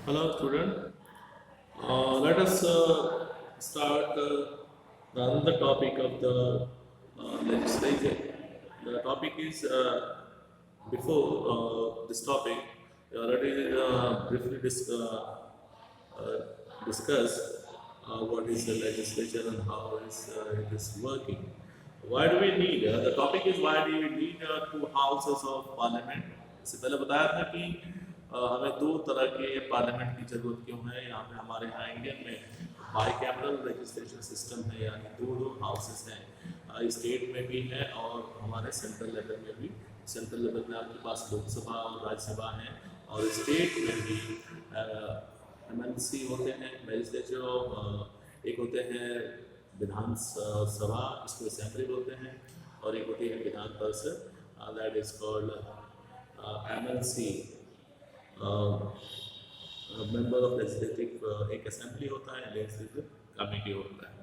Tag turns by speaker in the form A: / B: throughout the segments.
A: Hello, student. Let us start another topic of the legislature. The topic is before this topic, we already briefly discussed what is the legislature and how it is working. Why do we need? The topic is why do we need two houses of parliament? इससे पहले बताया था कि हमें दो तरह के parliament की जरूरत क्यों है। यहाँ पे हमारे यहाँ इंडियन में बाई कैमरल लेजिस्लेशन सिस्टम है, यानी दो दो हाउसेस हैं, स्टेट में भी है और हमारे सेंट्रल लेवल में भी। सेंट्रल लेवल में आपके पास लोकसभा और राज्यसभा है और स्टेट में भी एमएलसी होते हैं, लेजिस्लेचर। एक होते हैं विधान सभा, इसको असेंबली बोलते हैं, और एक होती है Vidhan Parishad, that is called MLC, member of legislative. एक असेंबली होता है, लेजिस्लेटिव कमेटी होता है।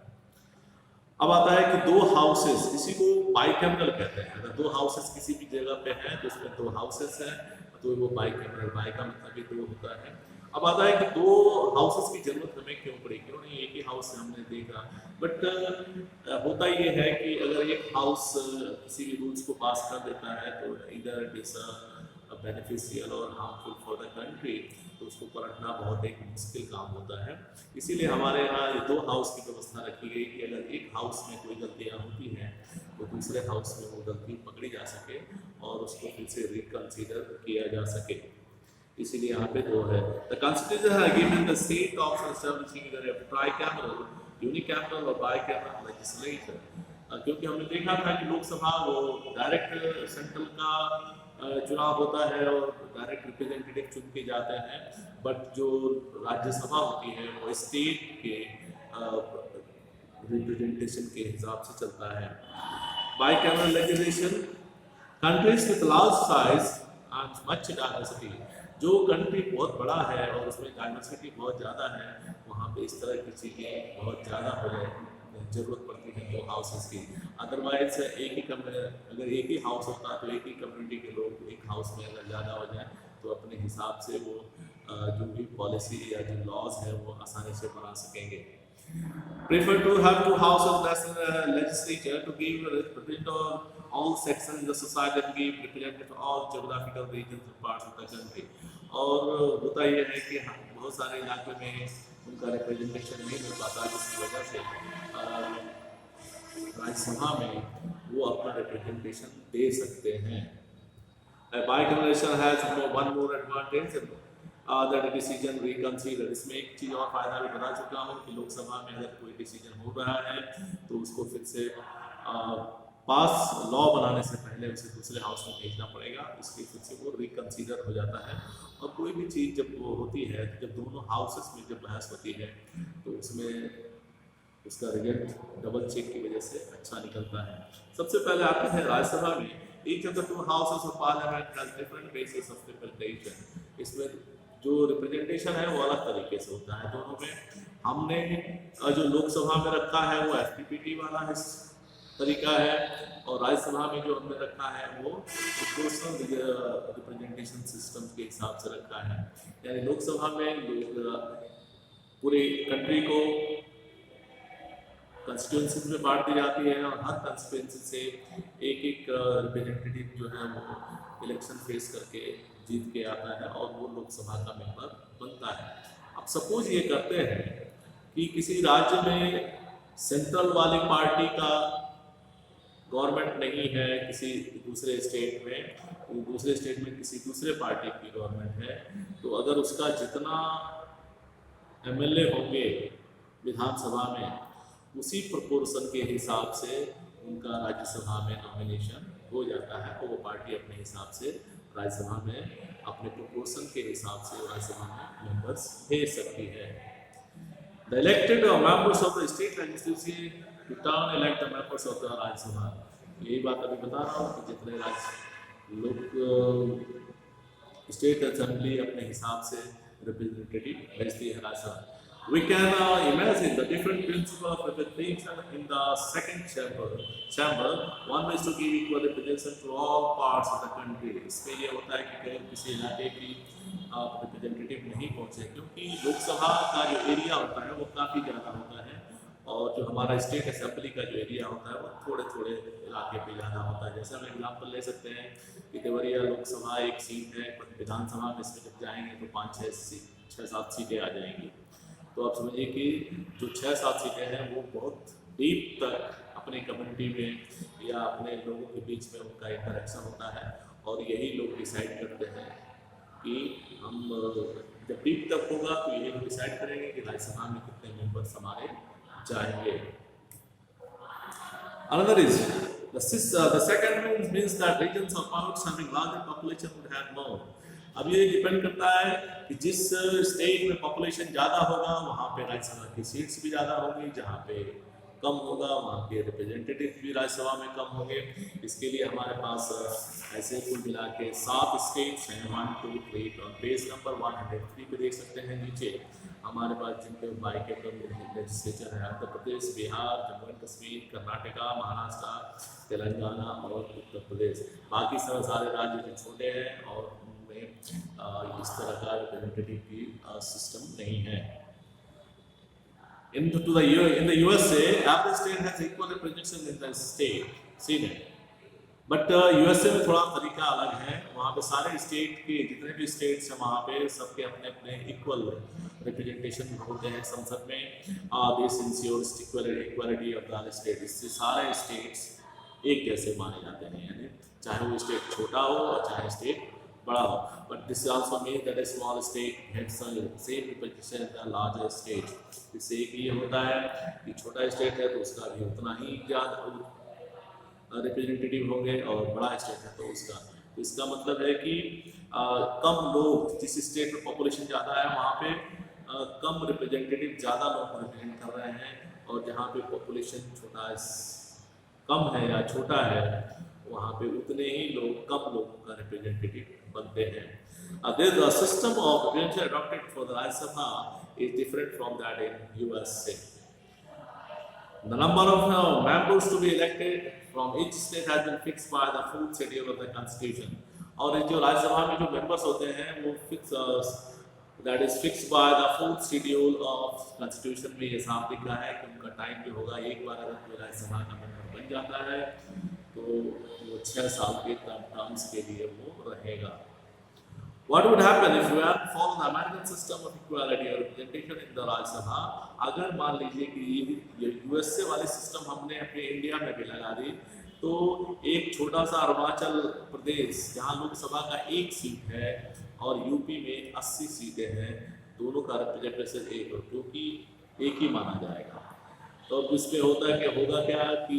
A: अब आता है कि दो हाउसेस, इसी को बाइकैमरल कहते हैं। अगर दो हाउसेस किसी भी जगह पे हैं तो उसमें दो हाउसेस हैं, तो वो बाइकैमरल, बाई का मतलब कि दो होता है। अब आता है कि दो हाउसेस की जरूरत हमें क्यों पड़ी, क्यों नहीं एक ही हाउस से हमने देखा। बट होता ये है कि अगर एक हाउस किसी भी रूल्स को पास कर देता है तो इधर इट इज बेनिफिशियल और हार्मफुल फॉर द कंट्री, तो उसको पलटना बहुत एक मुश्किल काम होता है। इसीलिए हमारे यहाँ ये दो हाउस की व्यवस्था रखी गई कि अगर एक हाउस में कोई गलतियाँ होती हैं तो दूसरे हाउस में वो गलती पकड़ी जा सके और उसको फिर से रिकंसीडर किया जा सके। इसीलिए यहाँ पे दो है। The constitution has given the state option establishing the tricameral, unicameral और बाइकैमरल लेजिस्लेचर। क्योंकि हमने देखा था कि लोकसभा वो डायरेक्ट सेंट्रल का चुनाव होता है और डायरेक्ट रिप्रेजेंटेटिव चुन के जाते हैं, बट जो राज्यसभा होती है वो स्टेट के रिप्रेजेंटेशन के हिसाब से चलता है। Bicameral legislation, countries with large size and much diversity, जो कंट्री बहुत बड़ा है और उसमें डाइवर्सिटी बहुत ज़्यादा है, वहाँ पे इस तरह की चीज़ें बहुत ज़्यादा हो जाए, जरूरत पड़ती है दो हाउसेस की। अदरवाइज एक ही अगर एक ही हाउस होता तो एक ही कम्युनिटी के लोग एक हाउस में अगर ज़्यादा हो जाए तो अपने हिसाब से वो जो भी पॉलिसी या जो लॉज है वो आसानी से बना सकेंगे। Prefer to have two houses as legislature to give represent all sections in the society and give representative to all geographical regions and parts of the country। और होता यह है कि बहुत सारे इलाके में उनका रिप्रेजेंटेशन नहीं मिल पाता, जिसकी वजह से राज्यसभा में वो अपना रिप्रेजेंटेशन दे सकते हैं। Bicameral has one more advantage that decision reconsider. इसमें एक चीज़ और फायदा भी बता चुका हूँ कि लोकसभा में अगर कोई डिसीजन हो रहा है तो उसको फिर से पास लॉ बनाने से पहले उसे दूसरे हाउस में भेजना पड़ेगा, इसलिए फिर से वो रिकंसीडर हो जाता है। और कोई भी चीज़ जब वो होती है, जब दोनों हाउसेस में जब बहस होती है तो उसमें उसका रिजल्ट डबल चेक की वजह से अच्छा निकलता है। सबसे पहले आते हैं राज्यसभा में। Each of the two houses of parliament has different basis of representation. इसमें जो रिप्रेजेंटेशन है वो अलग तरीके से होता है दोनों में। हमने जो लोकसभा में रखा है वो एफपीपीटी वाला है तरीका है, और राज्यसभा में जो हमने रखा है वो प्रोपोर्शनल रिप्रेजेंटेशन सिस्टम के हिसाब से रखा है। यानी लोकसभा में पूरे कंट्री को कंस्टिट्यूंसी में बांट दी जाती है और हर कंस्टिट्यूंसी से एक एक रिप्रेजेंटेटिव जो है वो इलेक्शन फेस करके जीत के आता है और वो लोकसभा का मेंबर बनता है। अब सपोज ये करते हैं कि किसी राज्य में सेंट्रल वाली पार्टी का गवर्नमेंट नहीं है, किसी दूसरे स्टेट में किसी दूसरे पार्टी की गवर्नमेंट है, तो अगर उसका जितना एमएलए होंगे विधानसभा में उसी प्रोपोर्शन के हिसाब से उनका राज्यसभा में नॉमिनेशन हो जाता है, तो वो पार्टी अपने हिसाब से राज्यसभा में अपने प्रोपोर्शन के हिसाब से राज्यसभा में मेंबर्स भेज सकती है। The elected members of the state legislature turn elect the members of the Rajya Sabha. यही बात अभी बता रहा हूँ कि जितने राज्य लोग स्टेट असेंबली अपने हिसाब से रिप्रेजेंटेटिव भेजती है Rajya Sabha. We can imagine the different principle of representation in the second chamber. One is to give equal representation to all parts of the country. इसमें ये होता है कि अगर किसी इलाके की रिप्रेजेंटेटिव नहीं पहुंच वोट्स हैं, क्योंकि लोकसभा का जो एरिया होता है वो काफ़ी ज़्यादा होता है और जो हमारा स्टेट असेंबली का जो एरिया होता है वो थोड़े थोड़े इलाके पे ज़्यादा होता है। जैसे हम एग्जाम्पल ले सकते हैं कि देवरिया लोकसभा एक सीट है, विधानसभा में इसमें जब जाएंगे तो 5-6-7 सीटें आ जाएंगी। तो आप समझिए कि जो 6-7 सीटें हैं वो बहुत डीप तक अपनी कम्युनिटी में या अपने लोगों के बीच में उनका इंटरेक्शन होता है और यही लोग डिसाइड करते हैं कि हम जब डीप तक होगा तो यही लोग डिसाइड करेंगे कि राज्यसभा में कितने मेंबर्स हमारे जाएंगे। Another is the second means that regions or parts having larger population would have more. अब ये डिपेंड करता है कि जिस स्टेट में पॉपुलेशन ज़्यादा होगा वहाँ पे राज्यसभा की सीट्स भी ज़्यादा होंगी, जहाँ पे कम होगा वहाँ के रिप्रेजेंटेटिव भी राज्यसभा में कम होंगे। इसके लिए हमारे पास ऐसे कुल मिला के 7 स्टेट्स हैं, 1, 2, 3 और पेज नंबर 103 पे देख सकते हैं नीचे हमारे पास जिनके बाइकेबल लेजिस्लेचर है आंध्र प्रदेश, बिहार, जम्मू एंड कश्मीर, कर्नाटका, महाराष्ट्र, तेलंगाना और उत्तर प्रदेश। बाकी सारे राज्य जो छोटे हैं और उनमें इस तरह का रिप्रेजेंटेटिव की सिस्टम नहीं है। In the USA, every state has equal representation in the state Senate. But USA में थोड़ा तरीका अलग है। वहाँ पे सारे स्टेट के जितने भी स्टेट्स हैं वहाँ पे सबके अपने अपने इक्वल रिप्रेजेंटेशन होते हैं संसद में। This ensures equality of the state. इससे सारे स्टेट्स एक जैसे माने जाते हैं, यानी चाहे वो स्टेट छोटा हो और चाहे स्टेट बड़ा हो। But this also mean that a small state has same representation in the larger state. इससे एक ये होता है कि छोटा स्टेट है तो उसका भी उतना ही ज़्यादा रिप्रेजेंटेटिव होंगे और बड़ा स्टेट है तो उसका। तो इसका मतलब है कि कम लोग, जिस स्टेट में पॉपुलेशन ज़्यादा है वहाँ पे कम रिप्रेजेंटेटिव ज़्यादा लोग रिप्रेजेंट कर रहे हैं, और जहाँ पे पॉपुलेशन कम है या छोटा है वहाँ पे उतने ही लोग कम लोगों का रिप्रेजेंटेटिव बनते हैं। The system of representation adopted for the Rajya Sabha is different from that in USA. The number of members to be elected from each state has been fixed by the 4th schedule of the Constitution. और जो राज्यसभा में जो members होते हैं वो that is fixed by the 4th schedule of Constitution में ये साफ लिखा है कि उनका टाइम जो होगा, एक बार अगर कोई राज्यसभा का मेंबर बन जाता है तो वो 6 साल के टर्म्स के लिए वो रहेगा। What would happen if we had to follow the American system of equality or representation in the Rajya Sabha? अगर मान लीजिए कि ये यूएसए वाली सिस्टम हमने अपने इंडिया में भी लगा दी तो एक छोटा सा अरुणाचल प्रदेश जहाँ लोकसभा का 1 सीट है और यूपी में 80 सीटें हैं, दोनों का रिप्रेजेंटेशन एक हो, क्योंकि एक ही माना जाएगा। तो अब इसमें होगा क्या कि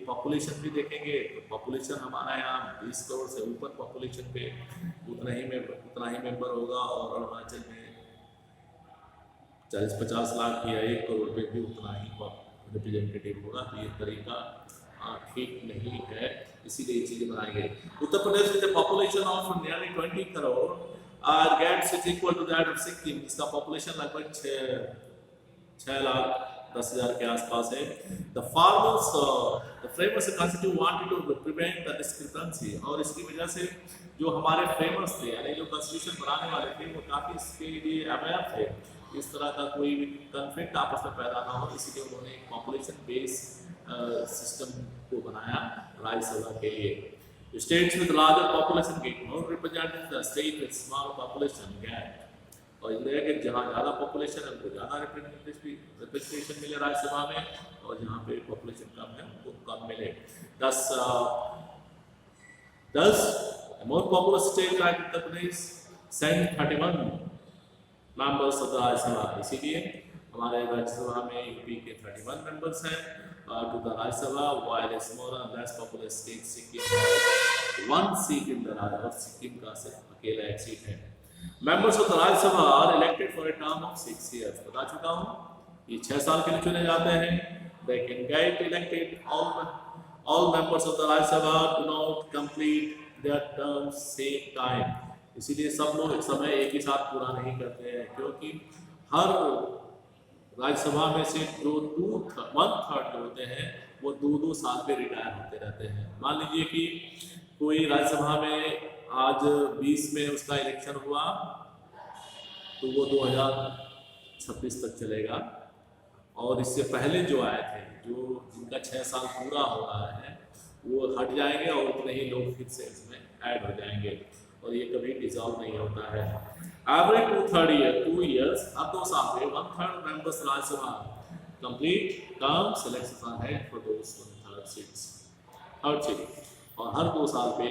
A: पॉपुलेशन भी देखेंगे तो पॉपुलेशन हमारा यहाँ 20 करोड़ से ऊपर पॉपुलेशन पे उतना ही मेंबर होगा, और अरुणाचल में 40-50 लाख या 1 करोड़ पे भी उतना ही रिप्रेजेंटेटिव होगा। तो ये तरीका ठीक नहीं है, इसीलिए ये चीज़ें बनाई गई। उत्तर प्रदेश में population of nearly 20 crore gets is equal to that of Sikkim. इसका पॉपुलेशन लगभग 6,10,000 के आसपास है। The framers constitution wanted to prevent the discrepancy, और इसकी वजह से जो हमारे फ्रेमर्स थे यानी जो कॉन्स्टिट्यूशन बनाने वाले थे वो काफ़ी इसके लिए अवेयर थे, इस तरह का कोई भी कन्फ्लिक्ट आपस में पैदा ना हो, इसलिए उन्होंने एक पॉपुलेशन बेस सिस्टम को बनाया राज्यसभा के लिए। States with larger population get more representatives, the state with small population get, और इसलिए कि जहाँ ज़्यादा पॉपुलेशन है उनको ज़्यादा रिप्रेजेंटेशन मिले राज्यसभा में, और जहाँ पे पॉपुलेशन कम है उनको कम मिले। Thus, a more populous state like Uttar Pradesh sent 31 members of the Rajya Sabha। इसीलिए हमारे राज्यसभा में यूपी के 31 मेंबर्स हैं to the Rajya Sabha, while a smaller and less populous state Sikkim has 1 seat in the Rajya, और सिक्किम का सिर्फ अकेला 1 seat है। Members of the Rajya Sabha are elected for a term of 6 years। बता चुका हूँ, ये 6 साल के लिए चुने जाते हैं। They can get elected, all members of the Rajya Sabha do not complete their terms same time। इसीलिए सब लोग एक ही साथ पूरा नहीं करते हैं, क्योंकि हर राज्यसभा में से जो 1/3 जो होते हैं वो 2-2 साल पे रिटायर होते रहते हैं। मान लीजिए कि कोई राज्यसभा में आज 20 में उसका इलेक्शन हुआ तो वो 2026 तक चलेगा। और इससे पहले जो आए थे, जो जिनका 6 साल पूरा हो रहा है, वो हट जाएंगे और उतने ही लोग फिर से इसमें ऐड हो जाएंगे, और ये कभी डिजॉल्व नहीं होता है। एवरी 2 years, हर 2 साल पे 1/3 members Rajya Sabha complete term selection are held for those 1/3 seats, third seat. और हर 2 साल पे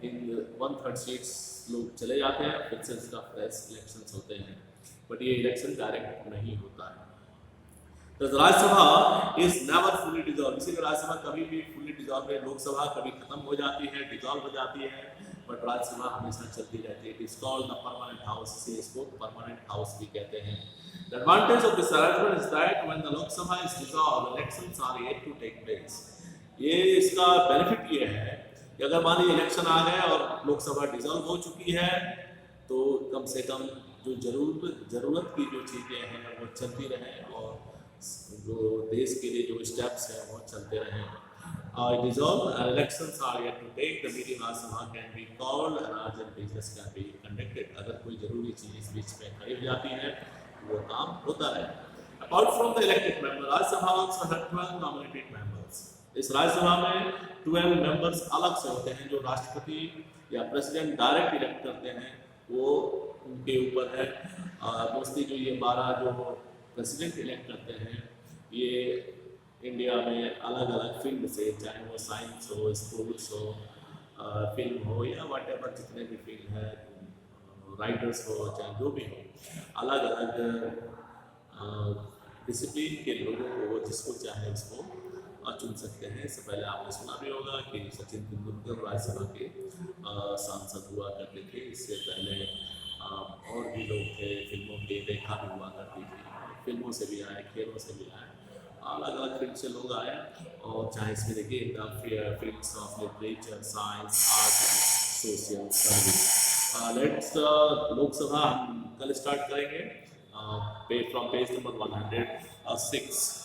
A: इन 1/3 सीट्स लोग चले जाते हैं, फिर से इसका फ्रेश इलेक्शंस होते हैं, बट ये इलेक्शन डायरेक्ट नहीं होता है। तो Rajya Sabha is never fully dissolve, इसीलिए राज्यसभा कभी भी फुली डिजॉल्व नहीं, लोकसभा कभी खत्म हो जाती है, डिजॉल्व हो जाती है, बट राज्यसभा हमेशा चलती रहती है। It is called the permanent house, इसे इसको परमानेंट हाउस भी कहते हैं। The advantage of this arrangement is that when the Lok Sabha is dissolved, elections are yet to take place. ये इसका बेनिफिट ये है कि अगर मान लीजिए इलेक्शन आ गए और लोकसभा डिजॉल्व हो चुकी है, तो कम से कम जो जरूरत की जो चीज़ें हैं वो चलती रहें, और जो देश के लिए जो स्टेप्स हैं वो चलते रहें। Dissolved elections are yet to take. The meeting Rajya Sabha can be called and urgent business can be conducted. अगर कोई जरूरी चीज़ इस बीच में खड़ी हो जाती है, वो काम होता है। Apart from the elected member, Rajya Sabha also had 12 nominated members. इस राज्यसभा में 12 मेंबर्स अलग से होते हैं, जो राष्ट्रपति या प्रेसिडेंट डायरेक्ट इलेक्ट करते हैं, वो उनके ऊपर है। मोस्टली जो ये 12 जो प्रेसिडेंट इलेक्ट करते हैं, ये इंडिया में अलग अलग फील्ड से, चाहे वो साइंस हो, स्पोर्ट्स हो, फिल्म हो, या व्हाटएवर जितने भी फील्ड है, राइटर्स हो, चाहे जो भी हो, अलग अलग डिसिप्लिन के लोगों को जिसको चाहे उसको चुन सकते हैं। इससे पहले आपने सुना भी होगा कि सचिन तेंदुलकर राज्यसभा के सांसद हुआ करते थे। इससे पहले और भी लोग थे, फिल्मों की रेखा भी हुआ करती थी, फिल्मों से भी आए, खेलों से भी आए, अलग अलग फील्ड से लोग आए। और चाहे इसमें देखिए fields of literature, science, art and social service. Let's Lok Sabha हम कल स्टार्ट करेंगे फ्रॉम पेज नंबर 106।